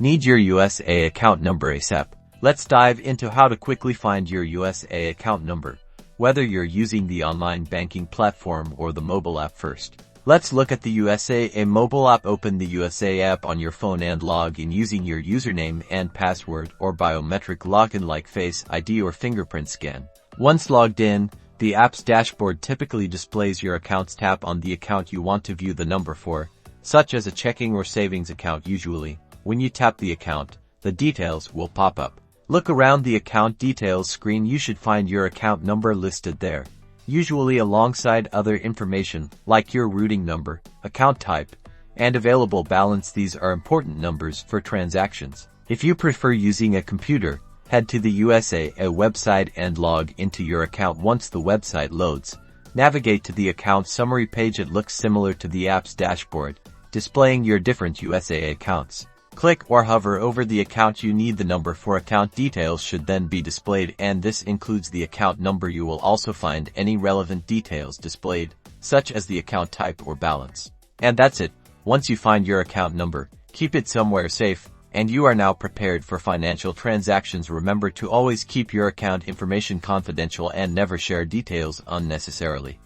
Need your USAA account number ASAP? Let's dive into how to quickly find your USAA account number, whether you're using the online banking platform or the mobile app first. Let's look at the USAA Mobile App. Open the USAA app on your phone and log in using your username and password or biometric login like Face ID or fingerprint scan. Once logged in, the app's dashboard typically displays your accounts. Tap on the account you want to view the number for, such as a checking or savings account. Usually, when you tap the account, the details will pop up. Look around the account details screen. You should find your account number listed there, usually alongside other information like your routing number, account type, and available balance. These are important numbers for transactions. If you prefer using a computer, head to the USAA website and log into your account. Once the website loads, navigate to the account summary page. It looks similar to the app's dashboard, displaying your different USAA accounts. Click or hover over the account you need. The number for account details should then be displayed, and this includes the account number. You will also find any relevant details displayed, such as the account type or balance. And that's it. Once you find your account number, keep it somewhere safe, and you are now prepared for financial transactions. Remember to always keep your account information confidential and never share details unnecessarily.